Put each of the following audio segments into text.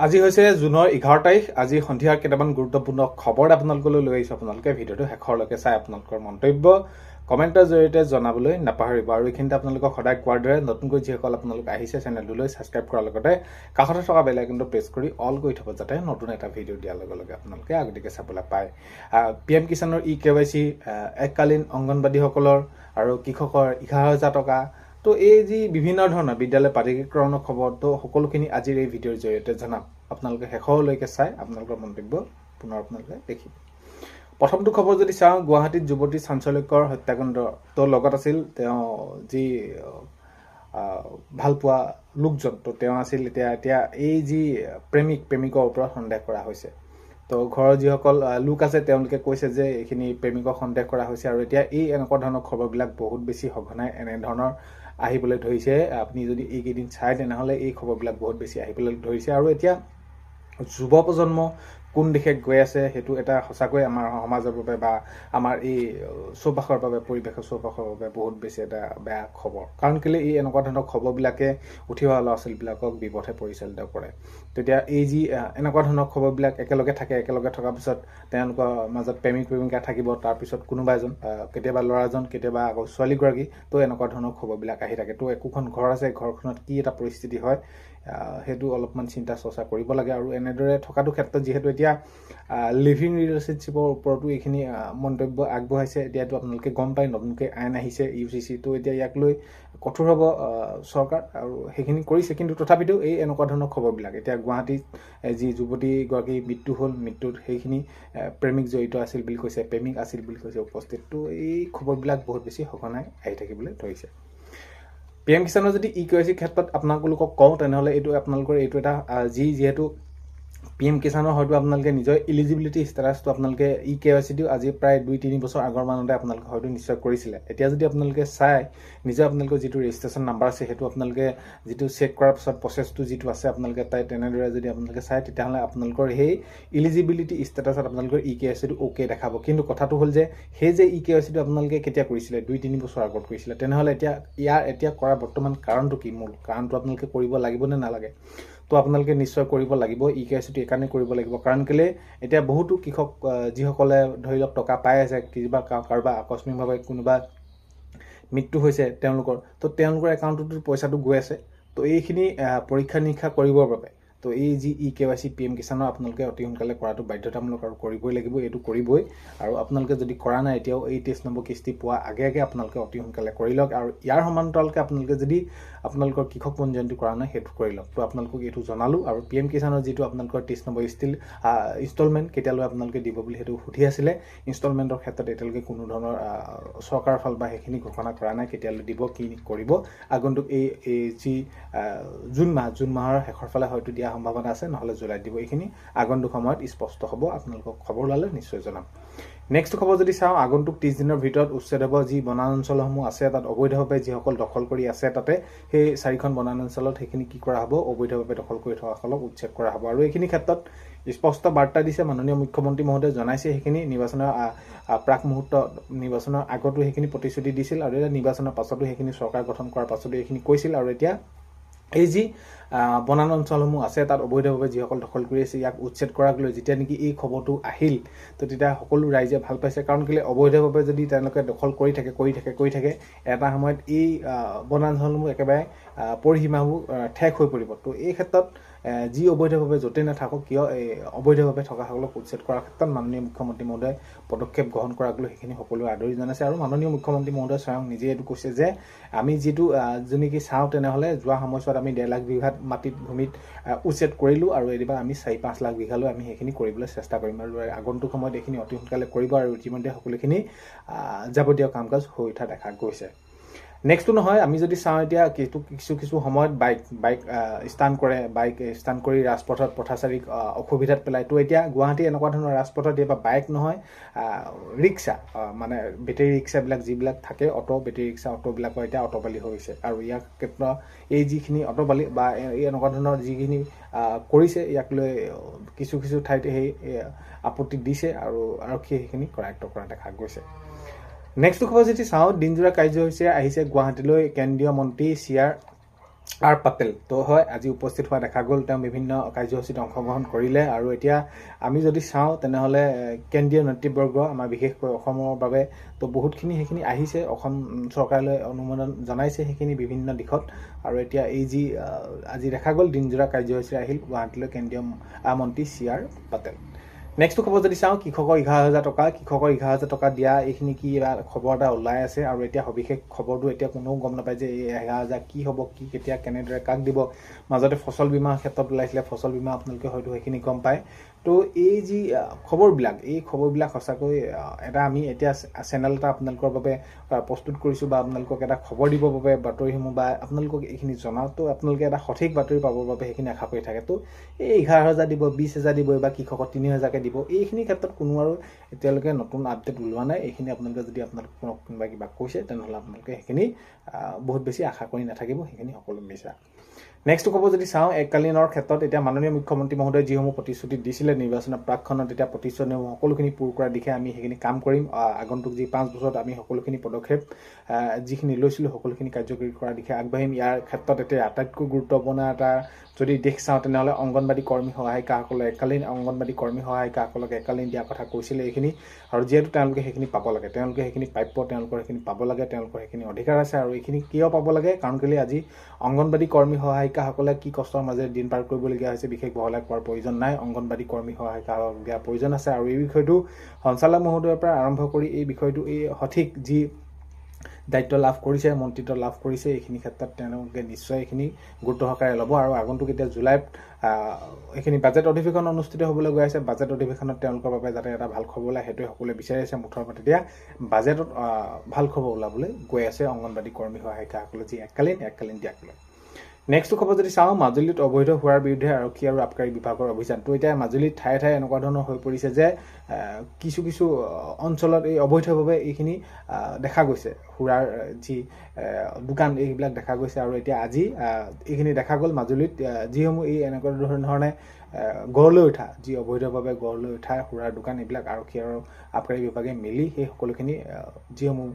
আজি হৈছে জুনৰ 11 তাৰিখ। আজি সন্ধিয়াৰ কেইটামান গুৰুত্বপূৰ্ণ খবৰ আপোনালোকলৈ লৈ আহিছোঁ। আপোনালোকে ভিডিঅ'টো শেষৰলৈকে চাই আপোনালোকৰ মন্তব্য কমেণ্টৰ জৰিয়তে জনাবলৈ নাপাহৰিব। আৰু এইখিনিতে আপোনালোকক সদায় কোৱাৰ দৰে নতুনকৈ যিসকল আপোনালোক আহিছে চেনেলটোলৈ ছাবস্ক্ৰাইব কৰাৰ লগতে কাষতে থকা বেল আইকনটো প্ৰেছ কৰি অল কৰি থ'ব, যাতে নতুন এটা ভিডিঅ' দিয়াৰ লগে লগে আপোনালোকে আগতীয়াকৈ চাবলৈ পায়। PM কিষাণৰ eKYC, এককালীন অংগনবাদীসকলৰ আৰু কৃষকৰ 11,000 টকা, তো এই যি বিভিন্ন ধৰণৰ বিদ্যালয় প্ৰাধিকৰণৰ খবৰ, তো সকলোখিনি আজিৰ এই ভিডিঅ'ৰ জৰিয়তে জনাম। আপোনালোকে শেষলৈকে চাই আপোনালোকৰ মন্তব্য পুনৰ আপোনালোকে দেখিব। প্ৰথমটো খবৰ যদি চাওঁ, গুৱাহাটীত যুৱতী চাঞ্চল্যকৰ হত্যাকাণ্ড। তো লগত আছিল তেওঁ যি ভালপোৱা লোকজন, তো তেওঁ আছিল এতিয়া এই যি প্ৰেমিকৰ ওপৰত সন্দেহ কৰা হৈছে। তো ঘৰৰ যিসকল লোক আছে তেওঁলোকে কৈছে যে এইখিনি প্ৰেমিকক সন্দেহ কৰা হৈছে। আৰু এতিয়া এই এনেকুৱা ধৰণৰ খবৰবিলাক বহুত বেছি সঘনাই এনেধৰণৰ আহিবলৈ ধৰিছে। আপুনি যদি এইকেইদিন চাই তেনেহ'লে এই খবৰবিলাক বহুত বেছি আহিবলৈ ধৰিছে। আৰু এতিয়া যুৱ প্ৰজন্ম কোন দিশে গৈ আছে সেইটো এটা সঁচাকৈ আমাৰ সমাজৰ বাবে বা আমাৰ এই চৌপাশৰ বাবে, পৰিৱেশৰ চৌপাশৰ বাবে বহুত বেছি এটা বেয়া খবৰ। কাৰণ কেলৈ এই এনেকুৱা ধৰণৰ খবৰবিলাকে উঠি অহা ল'ৰা ছোৱালীবিলাকক বিপথে পৰিচালিত কৰে। তেতিয়া এই যি এনেকুৱা ধৰণৰ খবৰবিলাক একেলগে থাকে, একেলগে থকাৰ পিছত তেওঁলোকৰ মাজত প্ৰেমিকা থাকিব, তাৰপিছত কোনোবা এজন, কেতিয়াবা ল'ৰাজন, কেতিয়াবা আকৌ ছোৱালীগৰাকী, তো এনেকুৱা ধৰণৰ খবৰবিলাক আহি থাকে। তো একোখন ঘৰ আছে, ঘৰখনত কি এটা পৰিস্থিতি হয় সেইটো অলপমান চিন্তা চৰ্চা কৰিব লাগে। আৰু এনেদৰে থকাটো ক্ষেত্ৰত যিহেতু এতিয়া লিভিং ৰিলেশ্যনশ্বিপৰ ওপৰতো এইখিনি মন্তব্য আগবঢ়াইছে। এতিয়াতো আপোনালোকে গম পায় নতুনকৈ আইন আহিছে UCC, তো এতিয়া ইয়াক লৈ কঠোৰ হ'ব চৰকাৰ, আৰু সেইখিনি কৰিছে। কিন্তু তথাপিতো এই এনেকুৱা ধৰণৰ খবৰবিলাক এতিয়া গুৱাহাটীত যি যুৱতীগৰাকী মৃত্যু হ'ল, মৃত্যুত সেইখিনি প্ৰেমিক জড়িত আছিল বুলি কৈছে, প্ৰেমিক আছিল বুলি কৈছে উপস্থিত। তো এই খবৰবিলাক বহুত বেছি সঘনাই আহি থাকিবলৈ ধৰিছে। PM কিষাণৰ যদি eKYC ক্ষেত্ৰত আপোনালোকক কওঁ তেনেহ'লে এইটো আপোনালোকৰ এইটো এটা যিহেতু PM কিষাণৰ হয়তো আপোনালোকে নিজৰ ইলিজিবিলিটি ষ্টেটাছটো আপোনালোকে eKYCটো আজি প্ৰায় 2-3 বছৰ আগৰ মানতে আপোনালোকে হয়তো নিশ্চয় কৰিছিলে। এতিয়া যদি আপোনালোকে চাই নিজৰ আপোনালোকৰ যিটো ৰেজিষ্ট্ৰেশ্যন নাম্বাৰ আছে সেইটো আপোনালোকে যিটো চেক কৰাৰ পিছত প্ৰচেছটো যিটো আছে আপোনালোকে তাই তেনেদৰে যদি আপোনালোকে চাই তেতিয়াহ'লে আপোনালোকৰ সেই ইলিজিবিলিটি ষ্টেটাছত আপোনালোকৰ eKYCটো অ'কে দেখাব। কিন্তু কথাটো হ'ল যে সেই যে eKYCটো আপোনালোকে কেতিয়া কৰিছিলে, 2-3 বছৰ আগত কৰিছিলে, তেনেহ'লে এতিয়া কৰা বৰ্তমান কাৰণটো কি, মূল কাৰণটো আপোনালোকে কৰিব লাগিব নে নালাগে? তো আপোনালোকে নিশ্চয় কৰিব লাগিব। eKYCটো এইকাৰণে কৰিব লাগিব কাৰণ কেলৈ এতিয়া বহুতো কৃষক যিসকলে ধৰি লওক টকা পাই আছে, কিবা কাৰোবাৰ আকস্মিকভাৱে কোনোবা মৃত্যু হৈছে তেওঁলোকৰ, তো তেওঁলোকৰ একাউণ্টতো পইচাটো গৈ আছে। তো এইখিনি পৰীক্ষা নিৰীক্ষা কৰিবৰ বাবে তো এই যি eKYC PM কিষাণৰ আপোনালোকে অতি সোনকালে কৰাটো বাধ্যতামূলক আৰু কৰিবই লাগিব, এইটো কৰিবই। আৰু আপোনালোকে যদি কৰা নাই এতিয়াও এই 23 নম্বৰ কিস্তি পোৱা আগে আপোনালোকে অতি সোনকালে কৰি লওক। আৰু ইয়াৰ সমান্তৰালকৈ আপোনালোকে যদি আপোনালোকৰ কৃষক পঞ্জীয়নটো কৰা নাই সেইটো কৰি লওক। তো আপোনালোকক এইটো জনালোঁ। আৰু PM কিষাণৰ যিটো আপোনালোকৰ 23 নম্বৰ ইনষ্টলমেণ্ট কেতিয়ালৈ আপোনালোকে দিব বুলি সেইটো সুধি আছিলে। ইনষ্টলমেণ্টৰ ক্ষেত্ৰত এতিয়ালৈকে কোনো ধৰণৰ চৰকাৰৰ ফালৰ পৰা সেইখিনি ঘোষণা কৰা নাই, কেতিয়ালৈ দিব, কি কৰিব। আগন্তুক এই যি জুন মাহৰ শেষৰ ফালে হয়তো দিয়া সম্ভাৱনা আছে, নহ'লে জুলাইত দিব। এইখিনি আগন্তুক সময়ত স্পষ্ট হ'ব, আপোনালোকক খবৰ ওলালে নিশ্চয় জনাম। নেক্সট খবৰ যদি চাওঁ, আগন্তুক 30 দিনৰ ভিতৰত উচ্ছেদ হ'ব যি বনাঞ্চলসমূহ আছে তাত অবৈধভাৱে যিসকল দখল কৰি আছে, তাতে সেই 4খন বনাঞ্চলত সেইখিনি কি কৰা হ'ব, অবৈধভাৱে দখল কৰি থকাসকলক উচ্ছেদ কৰা হ'ব। আৰু এইখিনি ক্ষেত্ৰত স্পষ্ট বাৰ্তা দিছে মাননীয় মুখ্যমন্ত্ৰী মহোদয়ে, জনাইছে সেইখিনি নিৰ্বাচনৰ প্ৰাক মুহূৰ্ত, নিৰ্বাচনৰ আগতো সেইখিনি প্ৰতিশ্ৰুতি দিছিল, আৰু এতিয়া নিৰ্বাচনৰ পাছতো সেইখিনি চৰকাৰ গঠন কৰাৰ পাছতো এইখিনি কৈছিল। আৰু এতিয়া এই যি বনান অঞ্চলসমূহ আছে তাত অবৈধভাৱে যিসকল দখল কৰি আছে ইয়াক উচ্ছেদ কৰাক লৈ যেতিয়া নেকি এই খবৰটো আহিল, তো তেতিয়া সকলো ৰাইজে ভাল পাইছে। কাৰণ কেলৈ অবৈধভাৱে যদি তেওঁলোকে দখল কৰি থাকে এটা সময়ত এই বনাঞ্চলসমূহ একেবাৰে পৰিসীমাবোৰ ঠেক হৈ পৰিব। তো এই ক্ষেত্ৰত যি অবৈধভাৱে য'তেই নাথাকক কিয় এই অবৈধভাৱে থকাসকলক উচ্ছেদ কৰাৰ ক্ষেত্ৰত মাননীয় মুখ্যমন্ত্ৰী মহোদয়ে পদক্ষেপ গ্ৰহণ কৰাক লৈ সেইখিনি সকলোৱে আদৰি জনাইছে। আৰু মাননীয় মুখ্যমন্ত্ৰী মহোদয়ে স্বয়ং নিজে এইটো কৈছে যে আমি যিটো যেনেকৈ চাওঁ তেনেহ'লে যোৱা সময়ছোৱাত আমি 1.5 লাখ বিঘাত ভূমিত উচ্ছেদ কৰিলোঁ, আৰু এইবাৰ আমি 4-5 লাখ বিঘালৈ আমি সেইখিনি কৰিবলৈ চেষ্টা কৰিম। আৰু আগন্তুক সময়ত এইখিনি অতি সোনকালে কৰিব, আৰু ইতিমধ্যে সকলোখিনি যাৱতীয় কাম কাজ হৈ উঠা দেখা গৈছে। নেক্সটটো নহয়, আমি যদি চাওঁ এতিয়া কিছু সময়ত বাইক ষ্টাণ্ট কৰি ৰাজপথত পথচাৰীক অসুবিধাত পেলায়। তো এতিয়া গুৱাহাটী এনেকুৱা ধৰণৰ ৰাজপথত এতিয়া বাইক নহয়, ৰিক্সা, মানে বেটেৰী ৰিক্সাবিলাক যিবিলাক থাকে, বেটেৰী ৰিক্সা অটোবিলাকৰ এতিয়া অটপালি হৈছে। আৰু ইয়াৰ ক্ষেত্ৰত এই যিখিনি অটপালি বা এই এনেকুৱা ধৰণৰ যিখিনি কৰিছে ইয়াক লৈ কিছু ঠাইত সেই আপত্তি দিছে, আৰু আৰক্ষীয়ে সেইখিনি কৰায়ত্ব কৰা দেখা গৈছে। নেক্সট খবৰ যদি চাওঁ, দিনজোৰা কাৰ্যসূচীৰে আহিছে গুৱাহাটীলৈ কেন্দ্ৰীয় মন্ত্ৰী CR আৰ পাটেল তো হয় আজি উপস্থিত হোৱা দেখা গ'ল। তেওঁ বিভিন্ন কাৰ্যসূচীত অংশগ্ৰহণ কৰিলে আৰু এতিয়া আমি যদি চাওঁ তেনেহ'লে কেন্দ্ৰীয় নেতৃবৰ্গ আমাৰ বিশেষকৈ অসমৰ বাবে তো বহুতখিনি সেইখিনি আহিছে, অসম চৰকাৰলৈ অনুমোদন জনাইছে সেইখিনি বিভিন্ন দিশত। আৰু এতিয়া এই যি আজি দেখা গ'ল দিনজোৰা কাৰ্যসূচী আহিল গুৱাহাটীলৈ কেন্দ্ৰীয় মন্ত্ৰী CR পাটেল। নেক্সটটো খবৰ যদি চাওঁ, কৃষকৰ 11,000 টকা, কৃষকৰ 11,000 টকা দিয়া এইখিনি কি খবৰ এটা ওলাই আছে আৰু এতিয়া সবিশেষ খবৰটো এতিয়া কোনেও গম নাপায় যে এই 11,000 কি হ'ব, কি কেতিয়া কেনেদৰে কাক দিব। মাজতে ফচল বীমাৰ ক্ষেত্ৰত ওলাইছিলে, ফচল বীমা আপোনালোকে হয়তো সেইখিনি গম পায়। তো এই যি খবৰবিলাক, এই খবৰবিলাক সঁচাকৈ এটা আমি এতিয়া চেনেল এটা আপোনালোকৰ বাবে প্ৰস্তুত কৰিছোঁ বা আপোনালোকক এটা খবৰ দিবৰ বাবে বাতৰিসমূহ বা আপোনালোকক এইখিনি জনাওঁ। তো আপোনালোকে এটা সঠিক বাতৰি পাবৰ বাবে সেইখিনি আশা কৰি থাকে। তো এই 11,000 দিব, 20,000 দিব বা কৃষকক 3,000কৈ দিব, এইখিনি ক্ষেত্ৰত কোনো আৰু এতিয়ালৈকে নতুন আপডেট ওলোৱা নাই। এইখিনি আপোনালোকে যদি আপোনালোক কোনোবা কিবা কৈছে তেনেহ'লে আপোনালোকে সেইখিনি বহুত বেছি আশা কৰি নাথাকিব, সেইখিনি সকলো মিছা। নেক্সটটো খবৰ যদি চাওঁ, এককালীনৰ ক্ষেত্ৰত এতিয়া মাননীয় মুখ্যমন্ত্ৰী মহোদয়ে যিসমূহ প্ৰতিশ্ৰুতি দিছিলে নিৰ্বাচনৰ প্ৰাকখনত, এতিয়া প্ৰতিশ্ৰুতিসমূহ সকলোখিনি পূৰ কৰাৰ দিশে আমি সেইখিনি কাম কৰিম। আগন্তুক যি 5 বছৰত আমি সকলোখিনি পদক্ষেপ যিখিনি লৈছিলোঁ সকলোখিনি কাৰ্যকৰী কৰাৰ দিশে আগবাঢ়িম। ইয়াৰ ক্ষেত্ৰত এতিয়া আটাইতকৈ গুৰুত্বপূৰ্ণ এটা যদি দিশ চাওঁ তেনেহ'লে অংগনবাদী কৰ্মী সহায়িকাসকলে এককালীন অংগনবাদী কৰ্মী সহায়িকাসকলক এককালীন দিয়াৰ কথা কৈছিলে এইখিনি। আৰু যিহেতু তেওঁলোকে সেইখিনি পাব লাগে, তেওঁলোকে সেইখিনি প্ৰাপ্য, তেওঁলোকৰ সেইখিনি পাব লাগে, তেওঁলোকৰ সেইখিনি অধিকাৰ আছে। আৰু এইখিনি কিয় পাব লাগে, কাৰণ কেলৈ আজি অংগনবাদী কৰ্মী সহায়িকাসকলে কি কষ্টৰ মাজেৰে দিন পাৰ কৰিবলগীয়া হৈছে, বিশেষ বহলাই কোৱাৰ প্ৰয়োজন নাই। অংগনবাদী কৰ্মী সহায়িকাসকলক দিয়াৰ প্ৰয়োজন আছে। আৰু এই বিষয়টো সঞ্চালক মহোদয়ৰ পৰা আৰম্ভ কৰি এই বিষয়টো এই সঠিক যি দায়িত্ব লাভ কৰিছে, মন্ত্ৰিত্ব লাভ কৰিছে, এইখিনি ক্ষেত্ৰত তেওঁলোকে নিশ্চয় এইখিনি গুৰুত্ব সহকাৰে ল'ব। আৰু আগন্তুক এতিয়া জুলাইত এইখিনি বাজেট অধিৱেশন অনুষ্ঠিত হ'বলৈ গৈ আছে। বাজেট অধিৱেশনত তেওঁলোকৰ বাবে যাতে এটা ভাল খবৰ ওলায় সেইটোৱে সকলোৱে বিচাৰি আছে। মুঠৰ ওপৰত এতিয়া বাজেটত ভাল খবৰ ওলাবলৈ গৈ আছে অংগনবাদী কৰ্মী সহায়িকাসকলে যি এককালীন দিয়াক লৈ। নেক্সটটো খবৰ যদি চাওঁ, মাজুলীত অবৈধ সুৰাৰ বিৰুদ্ধে আৰক্ষী আৰু আবকাৰী বিভাগৰ অভিযান। তো এতিয়া মাজুলীত ঠায়ে ঠায়ে এনেকুৱা ধৰণৰ হৈ পৰিছে যে কিছু অঞ্চলত এই অবৈধভাৱে এইখিনি দেখা গৈছে, সুৰাৰ যি দোকান এইবিলাক দেখা গৈছে। আৰু এতিয়া আজি এইখিনি দেখা গ'ল মাজুলীত যিসমূহ এই এনেকুৱা ধৰণে গঢ় লৈ উঠা, যি অবৈধভাৱে গঢ় লৈ উঠা সুৰাৰ দোকান, এইবিলাক আৰক্ষী আৰু আবকাৰী বিভাগে মিলি সেই সকলোখিনি যিসমূহ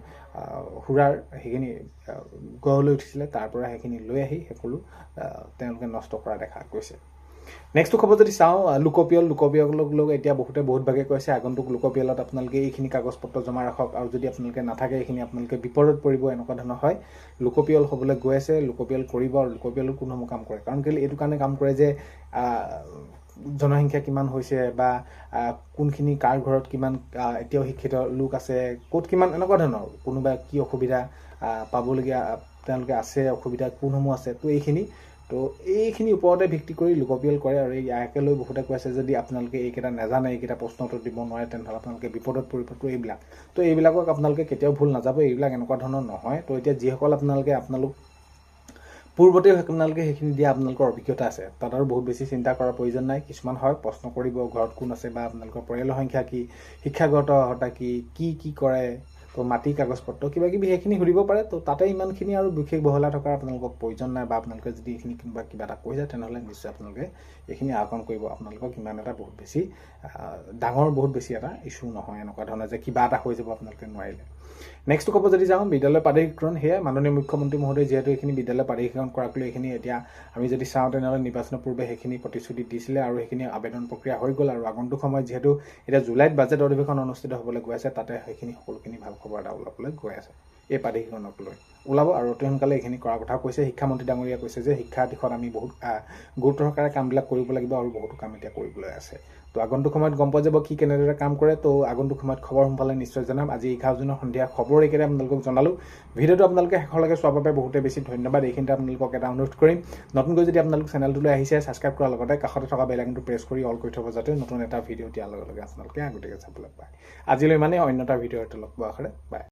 সুৰাৰ সেইখিনি গঢ় লৈ উঠিছিলে তাৰ পৰা সেইখিনি লৈ আহি সকলো তেওঁলোকে নষ্ট কৰা দেখা গৈছে। নেক্সটটো খবৰ যদি চাওঁ, লোকপিয়লক লৈ এতিয়া বহুত ভাগে কৈছে আগন্তুক লোকপিয়লত আপোনালোকে এইখিনি কাগজ পত্ৰ জমা ৰাখক, আৰু যদি আপোনালোকে নাথাকে এইখিনি আপোনালোকে বিপদত পৰিব, এনেকুৱা ধৰণৰ হয়। লোকপিয়ল হ'বলৈ গৈ আছে, লোকপিয়ল কৰিব। আৰু লোকপিয়লত কোনোসমূহ কাম কৰে, কাৰণ কেলৈ এইটো কাৰণে কাম কৰে যে জনসংখ্যা কিমান হৈছে বা কোনখিনি কাৰ ঘৰত কিমান এতিয়াও শিক্ষিত লোক আছে, ক'ত কিমান এনেকুৱা ধৰণৰ কোনোবা কি অসুবিধা পাবলগীয়া তেওঁলোকে আছে, অসুবিধা কোনসমূহ আছে, তো এইখিনি ওপৰতে ভিত্তি কৰি লোকপিয়ল কৰে। আৰু ইয়াকে লৈ বহুতে কৈ আছে যদি আপোনালোকে এইকেইটা নাজানে, এইকেইটা প্ৰশ্ন উত্তৰ দিব নোৱাৰে, তেনেহ'লে আপোনালোকে বিপদত পৰিব। তো এইবিলাকক আপোনালোকে কেতিয়াও ভুল নাযাব, এইবিলাক এনেকুৱা ধৰণৰ নহয়। তো এতিয়া যিসকল আপোনালোক পূৰ্বতে আপোনালোকে সেইখিনি দিয়া আপোনালোকৰ অভিজ্ঞতা আছে, তাত আৰু বহুত বেছি চিন্তা কৰাৰ প্ৰয়োজন নাই। কিছুমান হয় প্ৰশ্ন কৰিব, ঘৰত কোন আছে বা আপোনালোকৰ পৰিয়ালৰ সংখ্যা কি, শিক্ষাগত অৰ্হতা কি কৰে, তো মাটি কাগজ পত্ৰ কিবাকিবি সেইখিনি সুধিব পাৰে। তো তাতে ইমানখিনি আৰু বিশেষ বহলাই থকাৰ আপোনালোকক প্ৰয়োজন নাই। বা আপোনালোকে যদি এইখিনি কিবা এটা কৈছে তেনেহ'লে নিশ্চয় আপোনালোকে এইখিনি আওকাণ কৰিব। আপোনালোকক ইমান এটা বহুত বেছি ডাঙৰ এটা ইছ্যু নহয়, এনেকুৱা ধৰণৰ যে কিবা এটা হৈ যাব আপোনালোকে নোৱাৰিলে। নেক্সটটো খবৰ যদি যাওঁ, বিদ্যালয় প্ৰাধিকৰণ, সেয়া মাননীয় মুখ্যমন্ত্ৰী মহোদয়ে যিহেতু এইখিনি বিদ্যালয় প্ৰাধিকৰণ কৰাক লৈ এইখিনি এতিয়া আমি যদি চাওঁ তেনেহ'লে নিৰ্বাচনৰ পূৰ্বে সেইখিনি প্ৰতিশ্ৰুতি দিছিলে আৰু সেইখিনি আবেদন প্ৰক্ৰিয়া হৈ গ'ল। আৰু আগন্তুক সময়ত যিহেতু এতিয়া জুলাইত বাজেট অধিৱেশন অনুষ্ঠিত হ'বলৈ গৈ আছে, তাতে সেইখিনি সকলোখিনি ভাল খবৰ এটা ওলাবলৈ গৈ আছে এই প্ৰাধিকৰণক লৈ ওলাব। আৰু অতি সোনকালে এইখিনি কৰাৰ কথা কৈছে। শিক্ষামন্ত্ৰী ডাঙৰীয়াই কৈছে যে শিক্ষাৰ দিশত আমি বহুত গুৰুত্ব সহকাৰে কামবিলাক কৰিব লাগিব আৰু বহুতো কাম এতিয়া কৰিবলৈ আছে। তো আগন্তুক সময়ত গম পোৱা যাব কি কেনেদৰে কাম কৰে। তো আগন্তুক সময়ত খবৰ সোনকালে নিশ্চয় জনাম। আজি 11 জুনৰ সন্ধিয়া খবৰ এইকেইটা আপোনালোকক জনালোঁ। ভিডিঅ'টো আপোনালোকে শেষলৈকে চোৱাৰ বাবে বহুতে বেছি ধন্যবাদ। এইখিনিতে আপোনালোকক এটা অনুৰোধ কৰিম, নতুনকৈ যদি আপোনালোক চেনেলটোলৈ আহিছে ছাবস্ক্ৰাইব কৰাৰ লগতে কাষতে থকা বেল আইকনটো প্ৰেছ কৰি অল কৰি থ'ব, যাতে নতুন এটা ভিডিঅ' দিয়াৰ লগে লগে আপোনালোকে আগতীয়াকৈ চাবলৈ পায়। আজিলৈ ইমানেই, অন্য এটা ভিডিঅ' এটা লগ পোৱাৰ আশাৰে বাই।